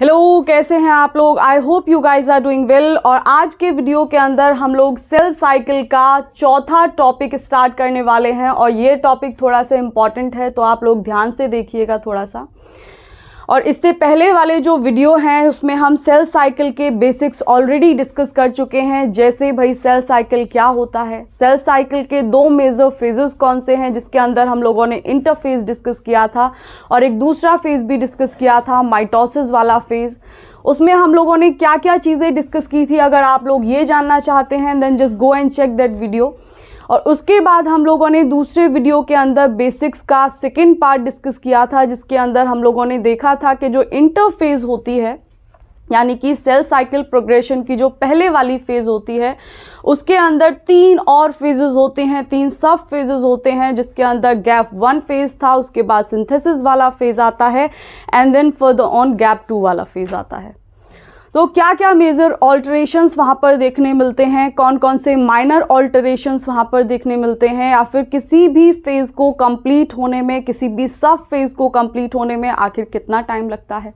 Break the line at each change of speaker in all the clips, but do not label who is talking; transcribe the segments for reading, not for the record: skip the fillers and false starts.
Hello, कैसे हैं आप लोग। I hope you guys are doing well. और आज के वीडियो के अंदर हम लोग सेल साइकिल का चौथा टॉपिक स्टार्ट करने वाले हैं और ये टॉपिक थोड़ा सा इम्पॉर्टेंट है, तो आप लोग ध्यान से देखिएगा थोड़ा सा। और इससे पहले वाले जो वीडियो हैं उसमें हम सेल साइकिल के बेसिक्स ऑलरेडी डिस्कस कर चुके हैं, जैसे भाई सेल साइकिल क्या होता है, सेल साइकिल के दो मेजर फेजेस कौन से हैं, जिसके अंदर हम लोगों ने इंटरफेज डिस्कस किया था और एक दूसरा फेज भी डिस्कस किया था माइटोसिस वाला फेज। उसमें हम लोगों ने क्या क्या चीज़ें डिस्कस की थी, अगर आप लोग ये जानना चाहते हैं then just go and check that video. और उसके बाद हम लोगों ने दूसरे वीडियो के अंदर बेसिक्स का सेकंड पार्ट डिस्कस किया था, जिसके अंदर हम लोगों ने देखा था कि जो इंटरफेज होती है, यानी कि सेल साइकिल प्रोग्रेशन की जो पहले वाली फेज़ होती है, उसके अंदर 3 और फेजेस होते हैं, 3 सब फेजेस होते हैं, जिसके अंदर गैप 1 फेज़ था, उसके बाद सिंथेसिस वाला फेज़ आता है and then further on gap 2 वाला फेज़ आता है। तो क्या क्या मेजर ऑल्टरेशंस वहाँ पर देखने मिलते हैं, कौन कौन से माइनर ऑल्टरेशंस वहाँ पर देखने मिलते हैं, या फिर किसी भी फेज़ को कंप्लीट होने में, किसी भी सब फेज़ को कंप्लीट होने में आखिर कितना टाइम लगता है।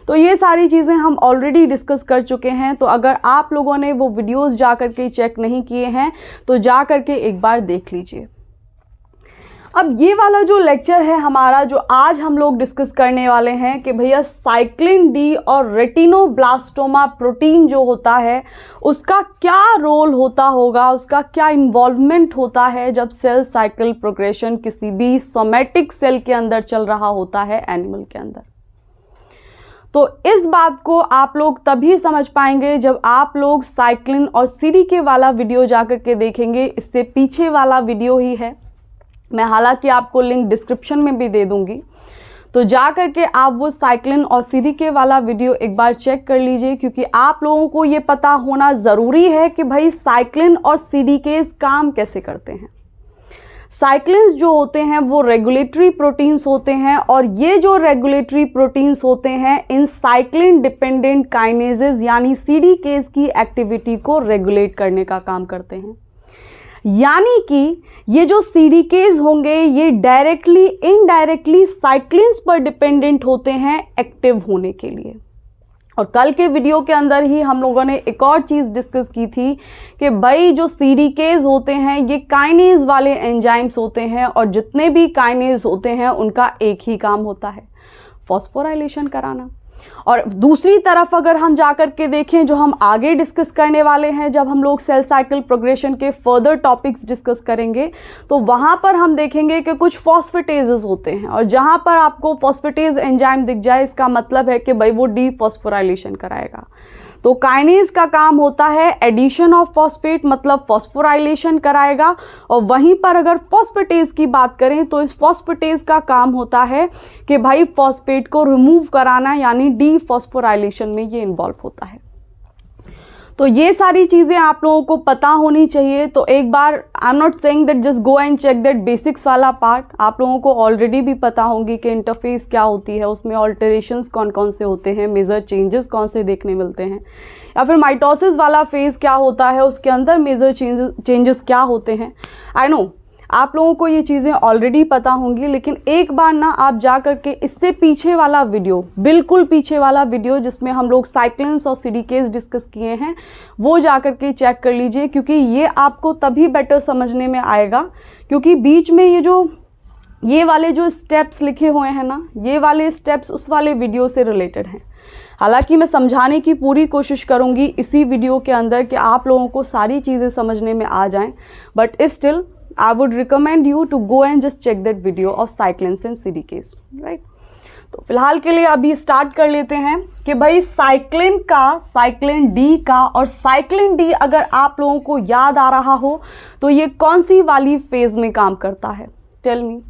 तो ये सारी चीज़ें हम ऑलरेडी डिस्कस कर चुके हैं। तो अगर आप लोगों ने वो वीडियोस जा कर के चेक नहीं किए हैं तो जा कर के एक बार देख लीजिए। अब ये वाला जो लेक्चर है हमारा, जो आज हम लोग डिस्कस करने वाले हैं कि भैया साइक्लिन डी और रेटिनोब्लास्टोमा प्रोटीन जो होता है उसका क्या रोल होता होगा, उसका क्या इन्वॉल्वमेंट होता है जब सेल साइकिल प्रोग्रेशन किसी भी सोमैटिक सेल के अंदर चल रहा होता है, एनिमल के अंदर। तो इस बात को आप लोग तभी समझ पाएंगे जब आप लोग साइक्लिन और सीडीके वाला वीडियो जाकर के देखेंगे। इससे पीछे वाला वीडियो ही है, मैं हालांकि आपको लिंक डिस्क्रिप्शन में भी दे दूंगी, तो जा कर के आप वो साइक्लिन और सीडीके वाला वीडियो एक बार चेक कर लीजिए, क्योंकि आप लोगों को ये पता होना ज़रूरी है कि भाई साइक्लिन और सीडीके काम कैसे करते हैं। साइक्लिन्स जो होते हैं वो रेगुलेटरी प्रोटीन्स होते हैं, और ये जो रेगुलेटरी प्रोटीन्स होते हैं इन साइक्लिन डिपेंडेंट काइनेजेस यानी सीडीकेस की एक्टिविटी को रेगुलेट करने का काम करते हैं। यानी कि ये जो सीडीकेस होंगे ये डायरेक्टली इनडायरेक्टली साइक्लिन्स पर डिपेंडेंट होते हैं एक्टिव होने के लिए। और कल के वीडियो के अंदर ही हम लोगों ने एक और चीज़ डिस्कस की थी कि भाई जो सीडीकेस होते हैं ये काइनेज वाले एंजाइम्स होते हैं, और जितने भी काइनेज होते हैं उनका एक ही काम होता है, फॉस्फोराइलेशन कराना। और दूसरी तरफ अगर हम जाकर के देखें, जो हम आगे डिस्कस करने वाले हैं जब हम लोग सेल साइकिल प्रोग्रेशन के फर्दर टॉपिक्स डिस्कस करेंगे, तो वहाँ पर हम देखेंगे कि कुछ फॉस्फेटेजेस होते हैं, और जहाँ पर आपको फॉस्फेटेज एंजाइम दिख जाए इसका मतलब है कि भाई वो डीफॉस्फोराइलेशन कराएगा। तो काइनेज का काम होता है एडिशन ऑफ फॉस्फेट, मतलब फॉस्फोराइलेशन कराएगा। और वहीं पर अगर फॉस्फेटेज की बात करें तो इस फॉस्फेटेज का काम होता है कि भाई फॉस्फेट को रिमूव कराना, यानी डीफॉस्फोराइलेशन में ये इन्वॉल्व होता है। तो ये सारी चीज़ें आप लोगों को पता होनी चाहिए। तो एक बार I am not saying that just go and check that basics वाला पार्ट, आप लोगों को ऑलरेडी भी पता होंगी कि इंटरफेस क्या होती है, उसमें ऑल्टरेशंस कौन कौन से होते हैं, मेजर चेंजेस कौन से देखने मिलते हैं, या फिर माइटोसिस वाला फेज़ क्या होता है, उसके अंदर मेजर चेंजेस क्या होते हैं। आई नो आप लोगों को ये चीज़ें ऑलरेडी पता होंगी, लेकिन एक बार ना आप जा कर के इससे पीछे वाला वीडियो, बिल्कुल पीछे वाला वीडियो जिसमें हम लोग साइक्लिन्स और सीडीकेस डिस्कस किए हैं, वो जा कर के चेक कर लीजिए, क्योंकि ये आपको तभी बेटर समझने में आएगा, क्योंकि बीच में ये वाले जो स्टेप्स लिखे हुए हैं ना, ये वाले स्टेप्स उस वाले वीडियो से रिलेटेड हैं। हालांकि मैं समझाने की पूरी कोशिश करूँगी इसी वीडियो के अंदर कि आप लोगों को सारी चीज़ें समझने में आ जाएँ, but still I would recommend you to go and just check that video of cyclins and CDKs, right? तो फिलहाल के लिए अभी स्टार्ट कर लेते हैं कि भाई साइक्लिन का, साइक्लिन डी का, और साइक्लिन डी अगर आप लोगों को याद आ रहा हो तो ये कौन सी वाली फेज में काम करता है, टेल मी।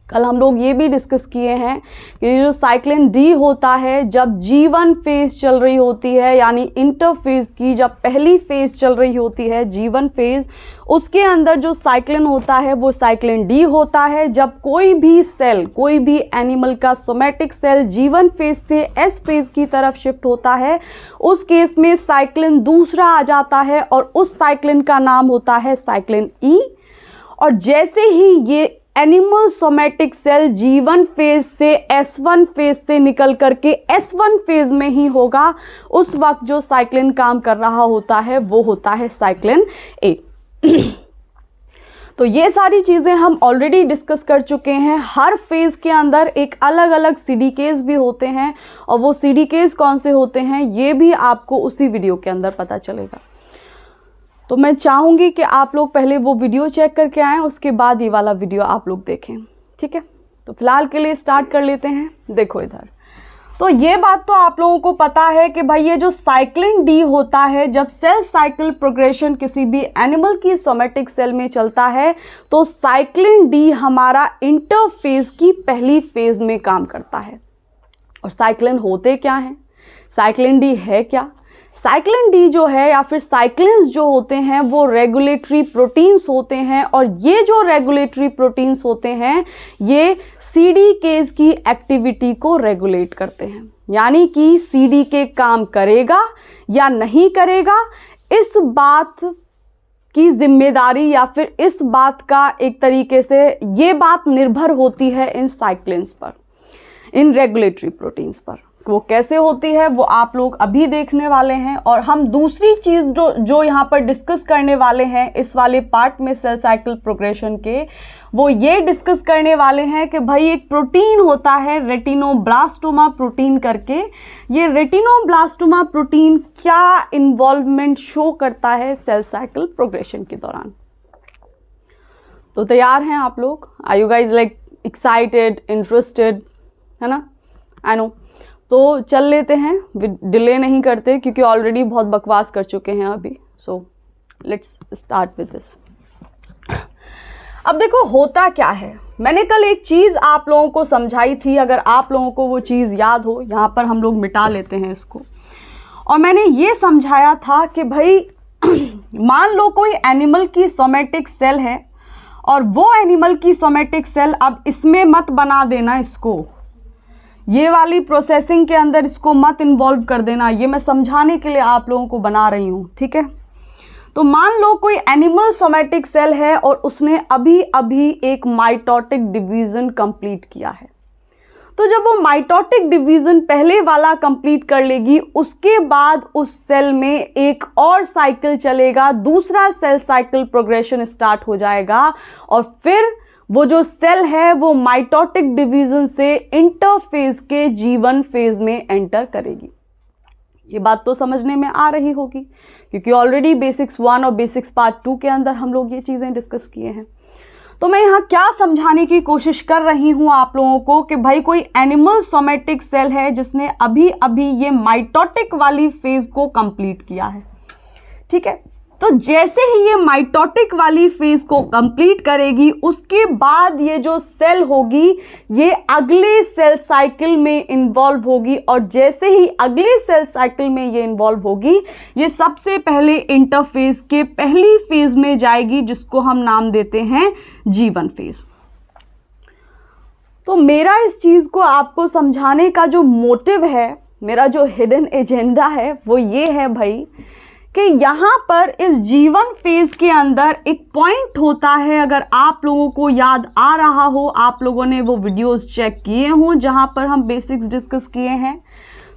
कल हम लोग ये भी डिस्कस किए हैं कि जो साइक्लिन डी होता है जब G1 फेज़ चल रही होती है, यानी इंटरफेज की जब पहली फेज़ चल रही होती है G1 फेज़, उसके अंदर जो साइक्लिन होता है वो साइक्लिन डी होता है। जब कोई भी सेल, कोई भी एनिमल का सोमैटिक सेल G1 फेज़ से S फेज़ की तरफ शिफ्ट होता है, उस केस में साइक्लिन दूसरा आ जाता है और उस साइक्लिन का नाम होता है साइक्लिन ई। और जैसे ही ये animal somatic cell G1 phase से S1 फेज से निकल करके S1 फेज में ही होगा। उस वक्त जो साइक्लिन काम कर रहा होता है वो होता है साइक्लिन A। तो ये सारी चीज़ें हम ऑलरेडी डिस्कस कर चुके हैं। हर फेज़ के अंदर एक अलग अलग CDKs भी होते हैं और वो CDKs कौन से होते हैं ये भी आपको उसी वीडियो के अंदर पता चलेगा। तो मैं चाहूँगी कि आप लोग पहले वो वीडियो चेक करके आएँ, उसके बाद ये वाला वीडियो आप लोग देखें, ठीक है। तो फिलहाल के लिए स्टार्ट कर लेते हैं। देखो इधर, तो ये बात तो आप लोगों को पता है कि भाई ये जो साइक्लिन डी होता है, जब सेल साइकिल प्रोग्रेशन किसी भी एनिमल की सोमेटिक सेल में चलता है तो साइक्लिन डी हमारा इंटरफेज की पहली फेज में काम करता है। और साइक्लिन होते क्या हैं, साइक्लिन डी है क्या? साइक्लिन डी जो है या फिर साइक्लिन्स जो होते हैं वो रेगुलेटरी प्रोटीन्स होते हैं और ये जो रेगुलेटरी प्रोटीन्स होते हैं ये CDKs की एक्टिविटी को रेगुलेट करते हैं। यानी कि CDK काम करेगा या नहीं करेगा, इस बात की जिम्मेदारी या फिर इस बात का एक तरीके से ये बात निर्भर होती है इन साइक्लिन्स पर, इन रेगुलेटरी प्रोटीन्स पर। वो कैसे होती है वो आप लोग अभी देखने वाले हैं। और हम दूसरी चीज़ जो यहाँ पर डिस्कस करने वाले हैं इस वाले पार्ट में सेल साइकिल प्रोग्रेशन के, वो ये डिस्कस करने वाले हैं कि भाई एक प्रोटीन होता है रेटिनोब्लास्टोमा प्रोटीन करके। ये रेटिनोब्लास्टोमा प्रोटीन क्या इन्वॉल्वमेंट शो करता है सेल साइकिल प्रोग्रेशन के दौरान। तो तैयार हैं आप लोग? Are you guys like excited, interested, है ना? I know. तो चल लेते हैं, डिले नहीं करते क्योंकि ऑलरेडी बहुत बकवास कर चुके हैं अभी। So let's start with this. अब देखो होता क्या है, मैंने कल एक चीज़ आप लोगों को समझाई थी, अगर आप लोगों को वो चीज़ याद हो, यहाँ पर हम लोग मिटा लेते हैं इसको। और मैंने ये समझाया था कि भाई मान लो कोई एनिमल की सोमेटिक सेल है और वो एनिमल की सोमेटिक सेल, अब इसमें मत बना देना इसको, ये वाली प्रोसेसिंग के अंदर इसको मत इन्वॉल्व कर देना, ये मैं समझाने के लिए आप लोगों को बना रही हूँ, ठीक है। तो मान लो कोई एनिमल सोमेटिक सेल है और उसने अभी अभी एक माइटोटिक डिवीज़न कंप्लीट किया है। तो जब वो माइटोटिक डिवीज़न पहले वाला कंप्लीट कर लेगी उसके बाद उस सेल में एक और साइकिल चलेगा, दूसरा सेल साइकिल प्रोग्रेशन स्टार्ट हो जाएगा और फिर वो जो सेल है वो माइटोटिक डिवीज़न से इंटरफेज के G1 फेज में एंटर करेगी। ये बात तो समझने में आ रही होगी क्योंकि ऑलरेडी बेसिक्स 1 और बेसिक्स पार्ट 2 के अंदर हम लोग ये चीज़ें डिस्कस किए हैं। तो मैं यहाँ क्या समझाने की कोशिश कर रही हूँ आप लोगों को कि भाई कोई एनिमल सोमेटिक सेल है जिसने अभी अभी ये माइटोटिक वाली फेज को कंप्लीट किया है, ठीक है। तो जैसे ही ये माइटोटिक वाली फेज को कंप्लीट करेगी उसके बाद ये जो सेल होगी ये अगले सेल साइकिल में इन्वॉल्व होगी और जैसे ही अगले सेल साइकिल में ये इन्वॉल्व होगी ये सबसे पहले इंटरफेज के पहली फेज में जाएगी जिसको हम नाम देते हैं G1 फेज। तो मेरा इस चीज़ को आपको समझाने का जो मोटिव है, मेरा जो हिडन एजेंडा है वो ये है भाई कि यहाँ पर इस G1 फेज के अंदर एक पॉइंट होता है, अगर आप लोगों को याद आ रहा हो, आप लोगों ने वो वीडियोस चेक किए हों जहाँ पर हम बेसिक्स डिस्कस किए हैं,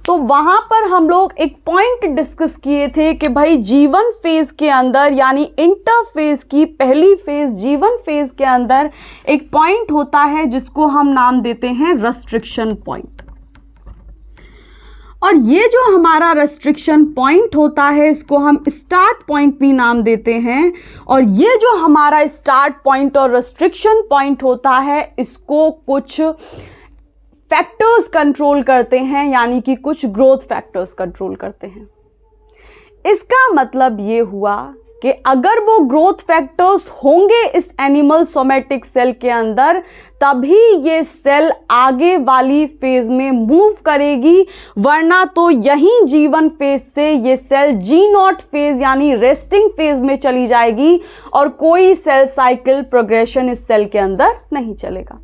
तो वहाँ पर हम लोग एक पॉइंट डिस्कस किए थे कि भाई G1 फेज के अंदर यानी इंटरफेज की पहली फेज G1 फेज के अंदर एक पॉइंट होता है जिसको हम नाम देते हैं रेस्ट्रिक्शन पॉइंट। और ये जो हमारा रेस्ट्रिक्शन पॉइंट होता है इसको हम स्टार्ट पॉइंट भी नाम देते हैं। और ये जो हमारा स्टार्ट पॉइंट और रेस्ट्रिक्शन पॉइंट होता है इसको कुछ फैक्टर्स कंट्रोल करते हैं, यानी कि कुछ ग्रोथ फैक्टर्स कंट्रोल करते हैं। इसका मतलब ये हुआ कि अगर वो ग्रोथ फैक्टर्स होंगे इस एनिमल सोमेटिक सेल के अंदर तभी ये सेल आगे वाली फेज में मूव करेगी, वरना तो यहीं G1 फेज से ये सेल G0 फेज यानी रेस्टिंग फेज में चली जाएगी और कोई सेल साइकिल प्रोग्रेशन इस सेल के अंदर नहीं चलेगा।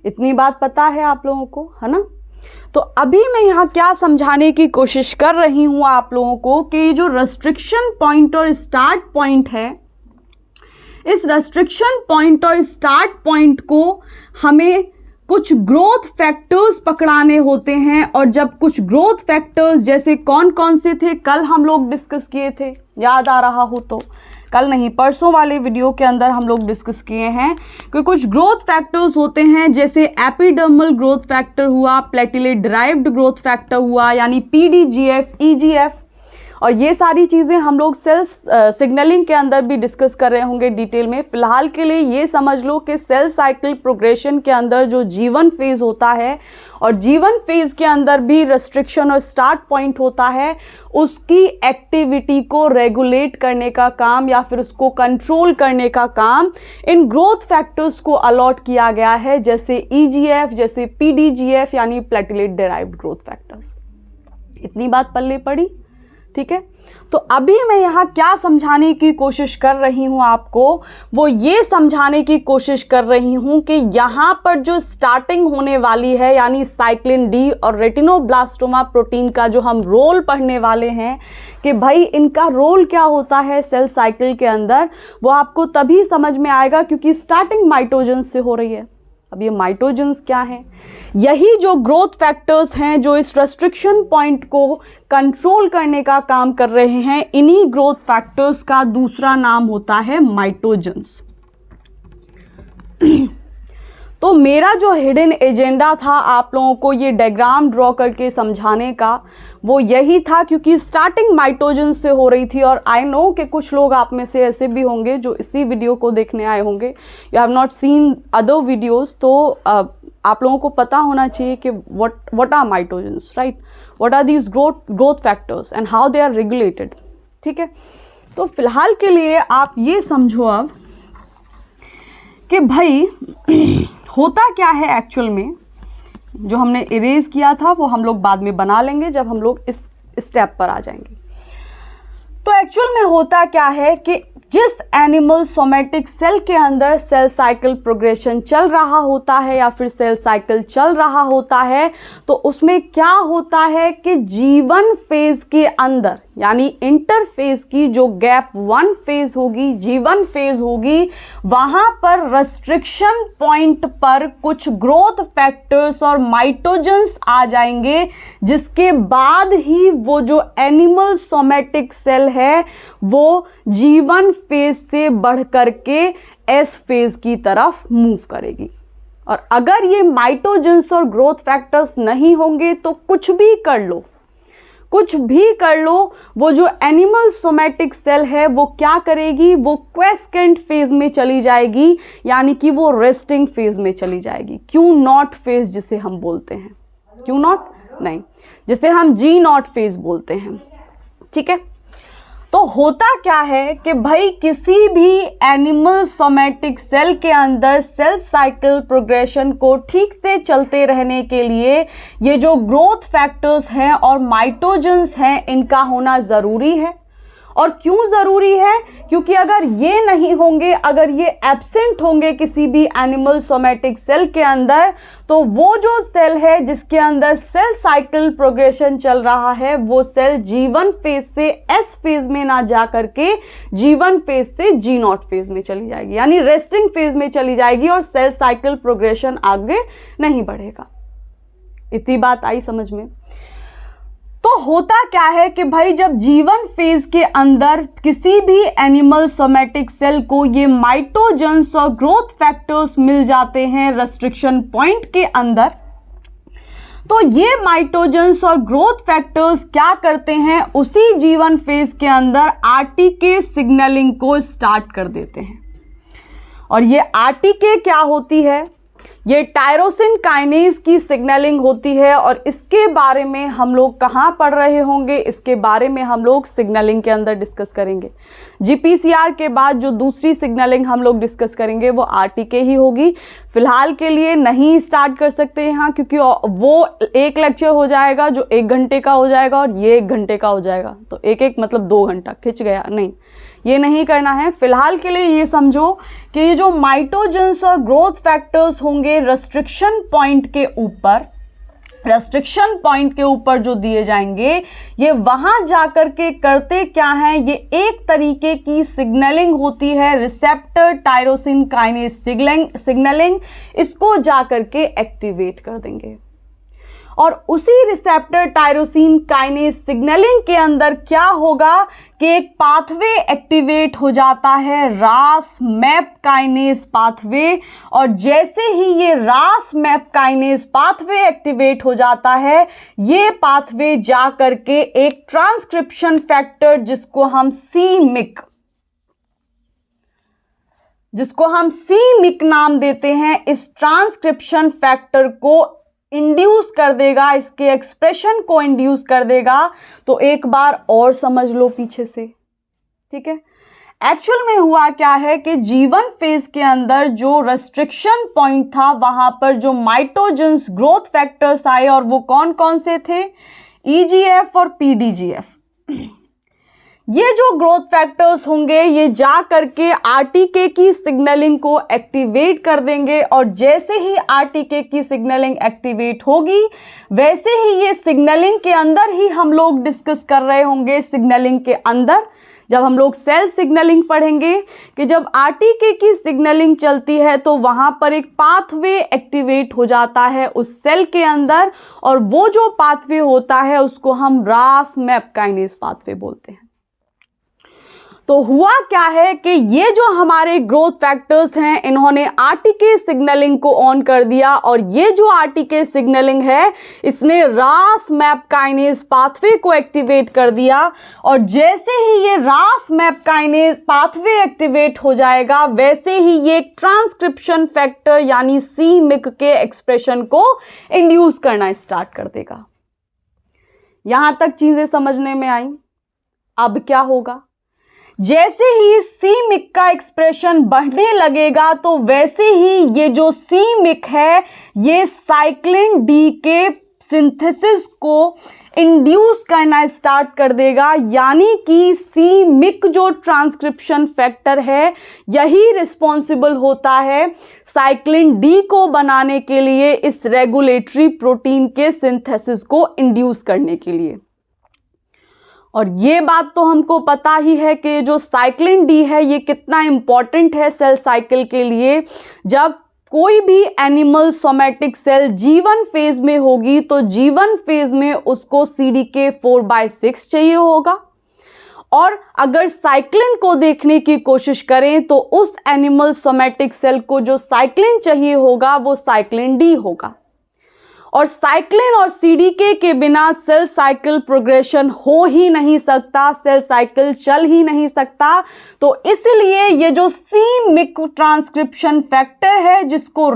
इतनी बात पता है आप लोगों को, है ना? तो अभी मैं यहाँ क्या समझाने की कोशिश कर रही हूँ आप लोगों को कि जो रेस्ट्रिक्शन पॉइंट और स्टार्ट पॉइंट है इस रेस्ट्रिक्शन पॉइंट और स्टार्ट पॉइंट को हमें कुछ ग्रोथ फैक्टर्स पकड़ाने होते हैं। और जब कुछ ग्रोथ फैक्टर्स जैसे कौन कौन से थे, कल हम लोग डिस्कस किए थे, याद आ रहा हो तो, कल नहीं परसों वाले वीडियो के अंदर हम लोग डिस्कस किए हैं कि कुछ ग्रोथ फैक्टर्स होते हैं जैसे एपिडर्मल ग्रोथ फैक्टर हुआ, प्लेटिलेट ड्राइव्ड ग्रोथ फैक्टर हुआ यानी PDGF, EGF, और ये सारी चीज़ें हम लोग सेल सिग्नलिंग के अंदर भी डिस्कस कर रहे होंगे डिटेल में। फिलहाल के लिए ये समझ लो कि सेल साइकिल प्रोग्रेशन के अंदर जो G1 फेज़ होता है और G1 फेज़ के अंदर भी रेस्ट्रिक्शन और स्टार्ट पॉइंट होता है, उसकी एक्टिविटी को रेगुलेट करने का काम या फिर उसको कंट्रोल करने का काम इन ग्रोथ फैक्टर्स को अलॉट किया गया है, जैसे EGF, जैसे PDGF यानी प्लेटिलेट डिराइव्ड ग्रोथ फैक्टर्स। इतनी बात पल्ले पड़ी, ठीक है। तो अभी मैं यहाँ क्या समझाने की कोशिश कर रही हूँ आपको, वो ये समझाने की कोशिश कर रही हूँ कि यहाँ पर जो स्टार्टिंग होने वाली है यानी साइक्लिन डी और रेटिनोब्लास्टोमा प्रोटीन का जो हम रोल पढ़ने वाले हैं कि भाई इनका रोल क्या होता है सेल साइकिल के अंदर, वो आपको तभी समझ में आएगा क्योंकि स्टार्टिंग माइटोजेंस से हो रही है। अब ये माइटोजेंस क्या हैं? यही जो ग्रोथ फैक्टर्स हैं जो इस रेस्ट्रिक्शन पॉइंट को कंट्रोल करने का काम कर रहे हैं, इन्हीं ग्रोथ फैक्टर्स का दूसरा नाम होता है माइटोजेंस। तो मेरा जो हिडन एजेंडा था आप लोगों को ये डायग्राम ड्रॉ करके समझाने का, वो यही था क्योंकि स्टार्टिंग माइटोजेंस से हो रही थी। और आई नो कि कुछ लोग आप में से ऐसे भी होंगे जो इसी वीडियो को देखने आए होंगे, you have not seen other videos, तो आप लोगों को पता होना चाहिए कि what are mitogens, right, what are these growth factors and how they are regulated, ठीक है। तो फिलहाल के लिए आप ये समझो अब कि भाई होता क्या है एक्चुअल में। जो हमने इरेज किया था वो हम लोग बाद में बना लेंगे जब हम लोग इस स्टेप पर आ जाएंगे। तो एक्चुअल में होता क्या है कि जिस एनिमल सोमेटिक सेल के अंदर सेल साइकिल प्रोग्रेशन चल रहा होता है या फिर सेल साइकिल चल रहा होता है, तो उसमें क्या होता है कि G1 फेज के अंदर यानी इंटरफेज की जो गैप 1 फेज होगी, G1 फेज होगी, वहां पर रेस्ट्रिक्शन पॉइंट पर कुछ ग्रोथ फैक्टर्स और माइटोजेंस आ जाएंगे, जिसके बाद ही वो जो एनिमल सोमेटिक सेल है वो G1 फेज से बढ़ करके S फेज की तरफ मूव करेगी। और अगर ये माइटोजेंस और ग्रोथ फैक्टर्स नहीं होंगे तो कुछ भी कर लो, वो जो एनिमल सोमेटिक सेल है वो क्या करेगी, वो क्वेस्केंट फेज में चली जाएगी, यानी कि वो रेस्टिंग फेज में चली जाएगी। क्यू नॉट फेज जिसे हम बोलते हैं, क्यू नॉट नहीं, जिसे हम G नॉट फेज बोलते हैं, ठीक है। तो होता क्या है कि भाई किसी भी एनिमल सोमेटिक सेल के अंदर सेल साइकिल प्रोग्रेशन को ठीक से चलते रहने के लिए ये जो ग्रोथ फैक्टर्स हैं और माइटोजेंस हैं, इनका होना ज़रूरी है। और क्यों ज़रूरी है? क्योंकि अगर ये नहीं होंगे, अगर ये एब्सेंट होंगे किसी भी एनिमल सोमेटिक सेल के अंदर, तो वो जो सेल है जिसके अंदर सेल साइकिल प्रोग्रेशन चल रहा है, वो सेल G1 फेज से S फेज में ना जा करके G1 फेज से G नॉट फेज में चली जाएगी, यानी रेस्टिंग फेज में चली जाएगी और सेल साइकिल प्रोग्रेशन आगे नहीं बढ़ेगा। इतनी बात आई समझ में? तो होता क्या है कि भाई जब G1 फेज के अंदर किसी भी एनिमल सोमेटिक सेल को ये माइटोजेंस और ग्रोथ फैक्टर्स मिल जाते हैं रेस्ट्रिक्शन पॉइंट के अंदर, तो ये माइटोजेंस और ग्रोथ फैक्टर्स क्या करते हैं, उसी G1 फेज के अंदर RTK सिग्नलिंग को स्टार्ट कर देते हैं। और ये RTK क्या होती है? ये टायरोसिन काइनेज की सिग्नलिंग होती है। और इसके बारे में हम लोग कहाँ पढ़ रहे होंगे, इसके बारे में हम लोग सिग्नलिंग के अंदर डिस्कस करेंगे। GPCR के बाद जो दूसरी सिग्नलिंग हम लोग डिस्कस करेंगे वो RTK ही होगी। फिलहाल के लिए नहीं स्टार्ट कर सकते यहाँ, क्योंकि वो एक लेक्चर हो जाएगा जो 1 घंटे का हो जाएगा और ये 1 घंटे का हो जाएगा, तो एक मतलब 2 घंटा खिंच गया, नहीं, ये नहीं करना है। फिलहाल के लिए ये समझो कि ये जो माइटोजेंस और ग्रोथ फैक्टर्स होंगे रेस्ट्रिक्शन पॉइंट के ऊपर, रेस्ट्रिक्शन पॉइंट के ऊपर जो दिए जाएंगे, ये वहां जाकर के करते क्या है, ये एक तरीके की सिग्नलिंग होती है, रिसेप्टर टायरोसिन काइनेज सिग्नलिंग, इसको जाकर के एक्टिवेट कर देंगे। और उसी रिसेप्टर टायरोसिन काइनेज सिग्नलिंग के अंदर क्या होगा कि एक पाथवे एक्टिवेट हो जाता है, रास मैप काइनेज पाथवे। और जैसे ही ये रास मैप काइनेज पाथवे एक्टिवेट हो जाता है, ये पाथवे जा करके एक ट्रांसक्रिप्शन फैक्टर जिसको हम सी-मिक नाम देते हैं, इस ट्रांसक्रिप्शन फैक्टर को इंड्यूस कर देगा, इसके एक्सप्रेशन को इंड्यूस कर देगा। तो एक बार और समझ लो पीछे से, ठीक है। एक्चुअल में हुआ क्या है कि G1 फेज के अंदर जो रेस्ट्रिक्शन पॉइंट था, वहां पर जो माइटोजेंस ग्रोथ फैक्टर्स आए, और वो कौन कौन से थे, EGF और PDGF। ये जो ग्रोथ फैक्टर्स होंगे, ये जा करके आरटीके की सिग्नलिंग को एक्टिवेट कर देंगे। और जैसे ही आरटीके की सिग्नलिंग एक्टिवेट होगी, वैसे ही ये सिग्नलिंग के अंदर ही हम लोग डिस्कस कर रहे होंगे, सिग्नलिंग के अंदर जब हम लोग सेल सिग्नलिंग पढ़ेंगे, कि जब आरटीके की सिग्नलिंग चलती है तो वहां पर एक पाथवे एक्टिवेट हो जाता है उस सेल के अंदर, और वो जो पाथवे होता है उसको हम रास मैप काइनेज पाथवे बोलते हैं। तो हुआ क्या है कि ये जो हमारे ग्रोथ फैक्टर्स हैं, इन्होंने आरटीके सिग्नलिंग को ऑन कर दिया, और ये जो आरटीके सिग्नलिंग है, इसने रास मैप काइनेज पाथवे को एक्टिवेट कर दिया। और जैसे ही ये रास मैप काइनेज पाथवे एक्टिवेट हो जाएगा, वैसे ही ये ट्रांसक्रिप्शन फैक्टर यानी सी-मिक के एक्सप्रेशन को इंड्यूस करना स्टार्ट कर देगा। यहां तक चीजें समझने में आई। अब क्या होगा, जैसे ही सी-मिक का एक्सप्रेशन बढ़ने लगेगा, तो वैसे ही ये जो सी-मिक है, ये साइक्लिन डी के सिंथेसिस को इंड्यूस करना स्टार्ट कर देगा। यानी कि सी-मिक जो ट्रांसक्रिप्शन फैक्टर है, यही रिस्पॉन्सिबल होता है साइक्लिन डी को बनाने के लिए, इस रेगुलेटरी प्रोटीन के सिंथेसिस को इंड्यूस करने के लिए। और ये बात तो हमको पता ही है कि जो साइक्लिन डी है, ये कितना इम्पॉर्टेंट है सेल साइकिल के लिए। जब कोई भी animal somatic cell G1 phase में होगी, तो G1 फेज में उसको CDK 4/6 चाहिए होगा। और अगर साइक्लिन को देखने की कोशिश करें, तो उस एनिमल सोमैटिक सेल को जो साइक्लिन चाहिए होगा, वो साइक्लिन डी होगा। और साइक्लिन और सीडीके के बिना सेल साइकिल प्रोग्रेशन हो ही नहीं सकता, सेल साइकिल चल ही नहीं सकता। तो इसलिए ये जो सी-मिक ट्रांसक्रिप्शन फैक्टर है, जिसको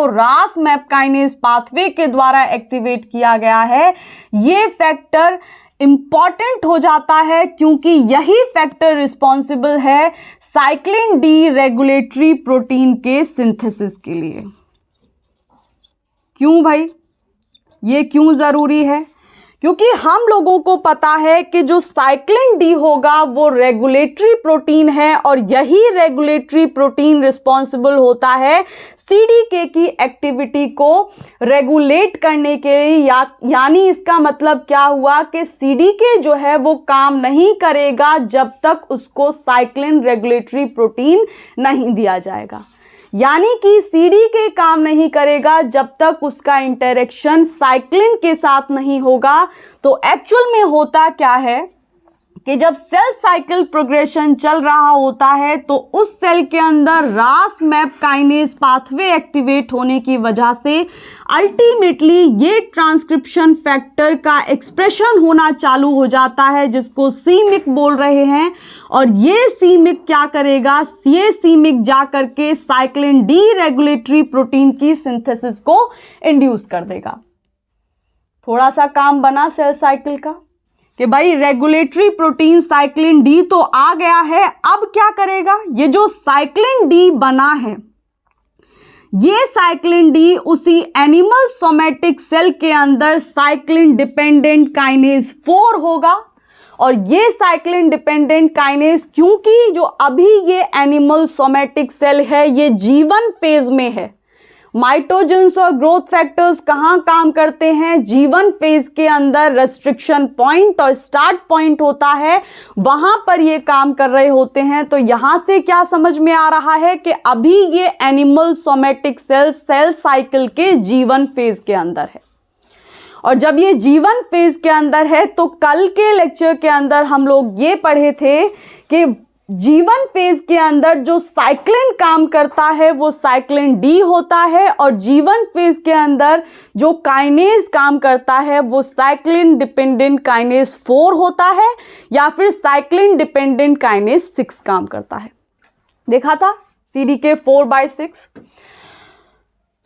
रास मैप काइनेज पाथवे के द्वारा एक्टिवेट किया गया है, ये फैक्टर इंपॉर्टेंट हो जाता है, क्योंकि यही फैक्टर रिस्पॉन्सिबल है साइक्लिन डी रेगुलेटरी प्रोटीन के सिंथेसिस के लिए। क्यों भाई, ये क्यों ज़रूरी है? क्योंकि हम लोगों को पता है कि जो साइक्लिन डी होगा वो रेगुलेटरी प्रोटीन है, और यही रेगुलेटरी प्रोटीन रिस्पॉन्सिबल होता है सीडीके की एक्टिविटी को रेगुलेट करने के लिए। यानी इसका मतलब क्या हुआ कि सीडीके जो है वो काम नहीं करेगा जब तक उसको साइक्लिन रेगुलेटरी प्रोटीन नहीं दिया जाएगा। यानी कि सीडीके काम नहीं करेगा जब तक उसका इंटरेक्शन साइक्लिन के साथ नहीं होगा। तो एक्चुअल में होता क्या है कि जब सेल साइकिल प्रोग्रेशन चल रहा होता है, तो उस सेल के अंदर रास मैप काइनेज पाथवे एक्टिवेट होने की वजह से अल्टीमेटली ये ट्रांसक्रिप्शन फैक्टर का एक्सप्रेशन होना चालू हो जाता है, जिसको सी-मिक बोल रहे हैं। और ये सी-मिक क्या करेगा, ये सी-मिक जा करके साइक्लिन डी रेगुलेटरी प्रोटीन की सिंथेसिस को इंड्यूस कर देगा। थोड़ा सा काम बना सेल साइकिल का कि भाई रेगुलेटरी प्रोटीन साइक्लिन डी तो आ गया है, अब क्या करेगा, ये जो साइक्लिन डी बना है, ये साइक्लिन डी उसी एनिमल सोमैटिक सेल के अंदर साइक्लिन डिपेंडेंट काइनेज 4 होगा। और ये साइक्लिन डिपेंडेंट काइनेज, क्योंकि जो अभी ये एनिमल सोमैटिक सेल है ये G1 फेज में है, माइटोजेंस और ग्रोथ फैक्टर्स कहाँ काम करते हैं? G1 फेज के अंदर रेस्ट्रिक्शन पॉइंट और स्टार्ट पॉइंट होता है, वहां पर ये काम कर रहे होते हैं। तो यहां से क्या समझ में आ रहा है कि अभी ये एनिमल सोमेटिक सेल साइकिल के G1 फेज के अंदर है। और जब ये G1 फेज के अंदर है तो कल के लेक्चर के अंदर हम लोग ये पढ़े थे कि G1 फेज के अंदर जो साइक्लिन काम करता है वो साइक्लिन डी होता है, और G1 फेज के अंदर जो काइनेज काम करता है वो साइक्लिन डिपेंडेंट काइनेज 4 होता है, या फिर साइक्लिन डिपेंडेंट काइनेज 6 काम करता है। देखा था CDK 4/6।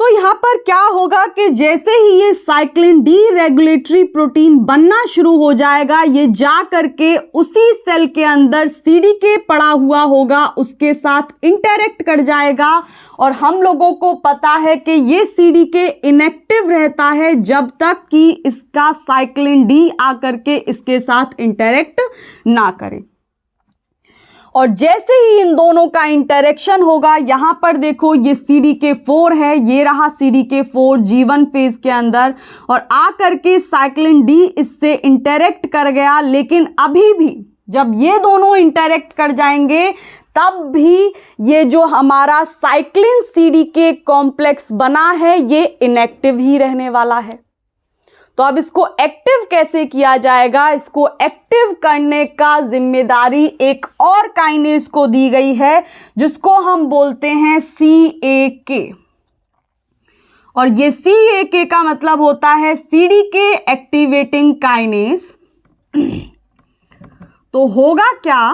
तो यहां पर क्या होगा कि जैसे ही ये साइक्लिन डी रेगुलेटरी प्रोटीन बनना शुरू हो जाएगा, ये जा करके उसी सेल के अंदर CDK पड़ा हुआ होगा उसके साथ इंटरेक्ट कर जाएगा। और हम लोगों को पता है कि ये CDK इनएक्टिव रहता है जब तक कि इसका साइक्लिन डी आकर के इसके साथ इंटरेक्ट ना करे। और जैसे ही इन दोनों का इंटरेक्शन होगा, यहां पर देखो ये CDK 4 है, ये रहा CDK 4 G1 फेज के अंदर, और आकर के साइक्लिन डी इससे इंटरेक्ट कर गया। लेकिन अभी भी जब ये दोनों इंटरेक्ट कर जाएंगे तब भी ये जो हमारा साइक्लिन CDK कॉम्प्लेक्स बना है ये इनएक्टिव ही रहने वाला है। तो अब इसको एक्टिव कैसे किया जाएगा? इसको एक्टिव करने का जिम्मेदारी एक और काइनेज को दी गई है जिसको हम बोलते हैं CAK। और ये CAK का मतलब होता है CDK एक्टिवेटिंग काइनेज। तो होगा क्या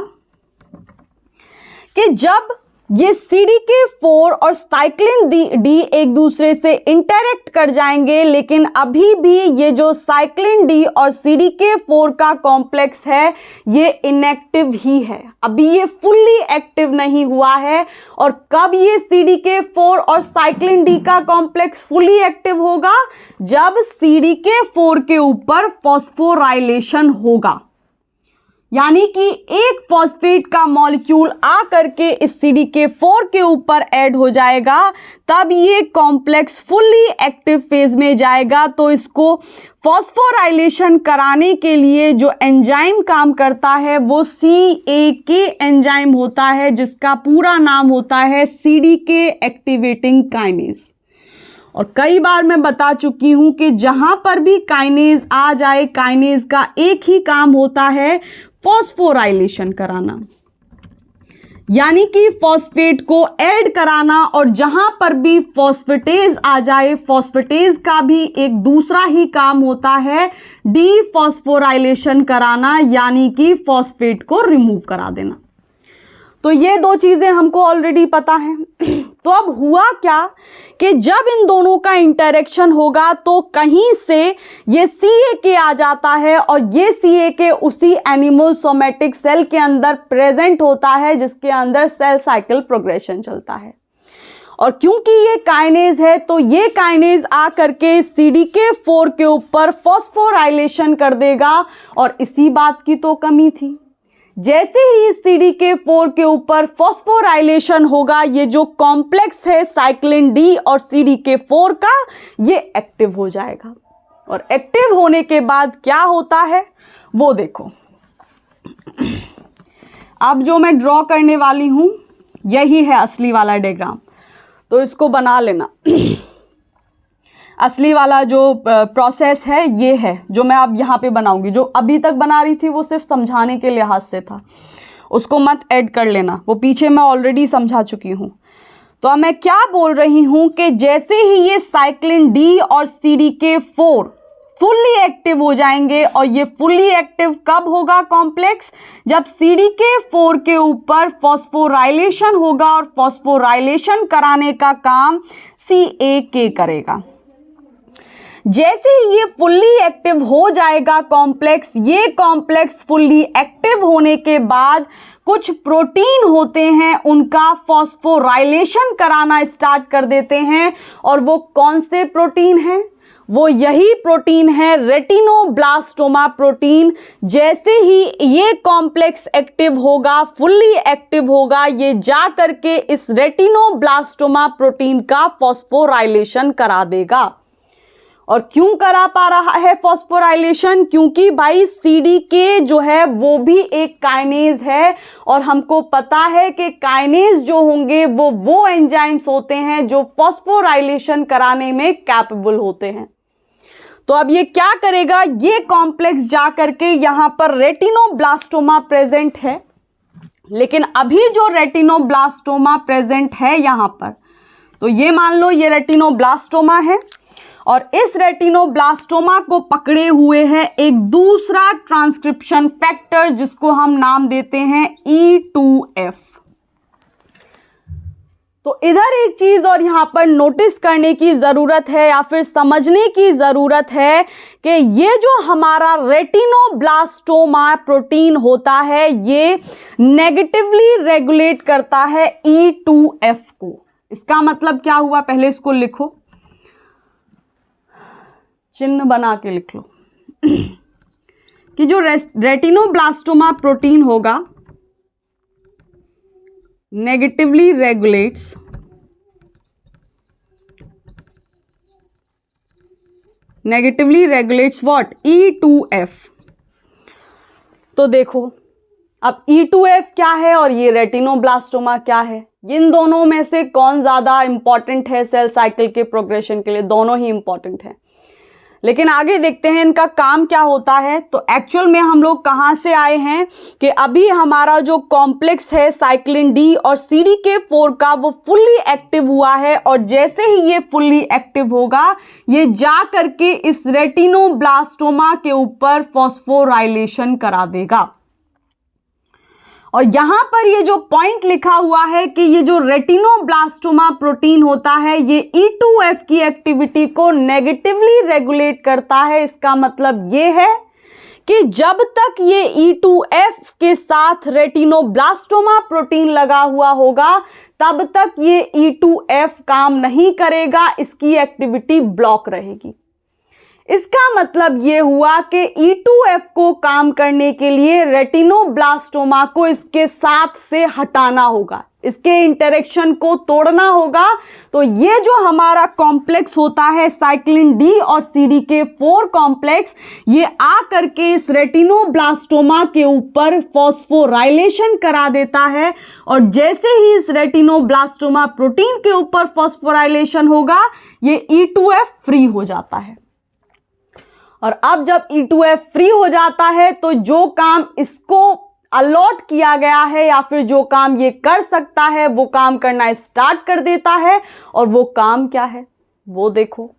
कि जब ये CDK 4 और साइक्लिन डी एक दूसरे से इंटरेक्ट कर जाएंगे, लेकिन अभी भी ये जो साइक्लिन डी और CDK 4 का कॉम्प्लेक्स है ये इनएक्टिव ही है, अभी ये फुल्ली एक्टिव नहीं हुआ है। और कब ये CDK 4 और साइक्लिन डी का कॉम्प्लेक्स फुल्ली एक्टिव होगा? जब CDK 4 के ऊपर फॉस्फोराइलेशन होगा, यानी कि एक फॉस्फेट का मॉलिक्यूल आ करके इस CDK 4 के ऊपर ऐड हो जाएगा, तब ये कॉम्प्लेक्स फुल्ली एक्टिव फेज में जाएगा। तो इसको फॉस्फोराइलेशन कराने के लिए जो एंजाइम काम करता है वो CAK एंजाइम होता है, जिसका पूरा नाम होता है CDK एक्टिवेटिंग काइनेज। और कई बार मैं बता चुकी हूं कि जहां पर भी काइनेज आ जाए, काइनेज का एक ही काम होता है फॉस्फोराइलेशन कराना, यानी कि फॉस्फेट को ऐड कराना। और जहां पर भी फॉस्फेटेज आ जाए, फॉस्फेटेज का भी एक दूसरा ही काम होता है डीफॉस्फोराइलेशन कराना, यानी कि फॉस्फेट को रिमूव करा देना। तो ये दो चीजें हमको ऑलरेडी पता है। तो अब हुआ क्या कि जब इन दोनों का इंटरेक्शन होगा तो कहीं से ये CAK आ जाता है, और ये CAK उसी एनिमल सोमेटिक सेल के अंदर प्रेजेंट होता है जिसके अंदर सेल साइकिल प्रोग्रेशन चलता है। और क्योंकि ये काइनेज है तो ये काइनेज आ करके CDK 4 के ऊपर फॉस्फोराइलेशन कर देगा। और इसी बात की तो कमी थी, जैसे ही CDK 4 के ऊपर फॉस्फोराइलेशन होगा, ये जो कॉम्प्लेक्स है साइक्लिन डी और CDK 4 का, ये एक्टिव हो जाएगा। और एक्टिव होने के बाद क्या होता है वो देखो। अब जो मैं ड्रॉ करने वाली हूं यही है असली वाला डायग्राम, तो इसको बना लेना। असली वाला जो प्रोसेस है ये है जो मैं अब यहाँ पे बनाऊंगी। जो अभी तक बना रही थी वो सिर्फ समझाने के लिहाज से था, उसको मत ऐड कर लेना, वो पीछे मैं ऑलरेडी समझा चुकी हूँ। तो अब मैं क्या बोल रही हूँ कि जैसे ही ये साइक्लिन डी और CDK 4 फुल्ली एक्टिव हो जाएंगे, और ये फुल्ली एक्टिव कब होगा कॉम्प्लेक्स? जब CDK 4 के ऊपर फॉस्फोराइलेशन होगा, और फॉस्फोराइलेशन कराने का काम CAK करेगा। जैसे ही ये फुल्ली एक्टिव हो जाएगा कॉम्प्लेक्स, ये कॉम्प्लेक्स फुल्ली एक्टिव होने के बाद कुछ प्रोटीन होते हैं उनका फॉस्फोराइलेशन कराना स्टार्ट कर देते हैं। और वो कौन से प्रोटीन हैं? वो यही प्रोटीन है रेटिनोब्लास्टोमा प्रोटीन। जैसे ही ये कॉम्प्लेक्स एक्टिव होगा, फुल्ली एक्टिव होगा, ये जा करके इस रेटिनोब्लास्टोमा प्रोटीन का फॉस्फोराइलेशन करा देगा। और क्यों करा पा रहा है फॉस्फोराइलेशन? क्योंकि भाई सीडीके जो है वो भी एक काइनेज है, और हमको पता है कि काइनेज जो होंगे वो एंजाइम्स होते हैं जो फॉस्फोराइलेशन कराने में कैपेबल होते हैं। तो अब ये क्या करेगा, ये कॉम्प्लेक्स जा करके यहां पर रेटिनोब्लास्टोमा प्रेजेंट है, लेकिन अभी जो रेटिनोब्लास्टोमा प्रेजेंट है यहां पर, तो ये मान लो ये रेटिनोब्लास्टोमा है, और इस रेटिनोब्लास्टोमा को पकड़े हुए है एक दूसरा ट्रांसक्रिप्शन फैक्टर जिसको हम नाम देते हैं E2F। तो इधर एक चीज और यहां पर नोटिस करने की जरूरत है या फिर समझने की जरूरत है कि ये जो हमारा रेटिनोब्लास्टोमा प्रोटीन होता है ये नेगेटिवली रेगुलेट करता है E2F को। इसका मतलब क्या हुआ, पहले इसको लिखो, चिन्ह बना के लिख लो कि जो रेटिनोब्लास्टोमा प्रोटीन होगा नेगेटिवली रेगुलेट्स व्हाट, E2F। तो देखो अब E2F क्या है और ये रेटिनोब्लास्टोमा क्या है, इन दोनों में से कौन ज्यादा इंपॉर्टेंट है सेल साइकिल के प्रोग्रेशन के लिए? दोनों ही इंपॉर्टेंट है, लेकिन आगे देखते हैं इनका काम क्या होता है। तो एक्चुअल में हम लोग कहाँ से आए हैं कि अभी हमारा जो कॉम्प्लेक्स है साइक्लिन डी और CDK4 का वो फुल्ली एक्टिव हुआ है, और जैसे ही ये फुल्ली एक्टिव होगा ये जा करके इस रेटिनोब्लास्टोमा के ऊपर फॉस्फोराइलेशन करा देगा। और यहां पर ये जो पॉइंट लिखा हुआ है कि ये जो रेटिनोब्लास्टोमा प्रोटीन होता है ये E2F की एक्टिविटी को नेगेटिवली रेगुलेट करता है। इसका मतलब ये है कि जब तक ये E2F के साथ रेटिनोब्लास्टोमा प्रोटीन लगा हुआ होगा तब तक ये E2F काम नहीं करेगा, इसकी एक्टिविटी ब्लॉक रहेगी। इसका मतलब ये हुआ कि E2F को काम करने के लिए रेटिनोब्लास्टोमा को इसके साथ से हटाना होगा, इसके इंटरेक्शन को तोड़ना होगा। तो ये जो हमारा कॉम्प्लेक्स होता है साइक्लिन डी और CDK4 कॉम्प्लेक्स, ये आ करके इस रेटिनोब्लास्टोमा के ऊपर फॉस्फोराइलेशन करा देता है, और जैसे ही इस रेटिनोब्लास्टोमा प्रोटीन के ऊपर फॉस्फोराइलेशन होगा ये E2F फ्री हो जाता है। और अब जब E2F फ्री हो जाता है तो जो काम इसको अलॉट किया गया है या फिर जो काम ये कर सकता है वो काम करना स्टार्ट कर देता है। और वो काम क्या है वो देखो।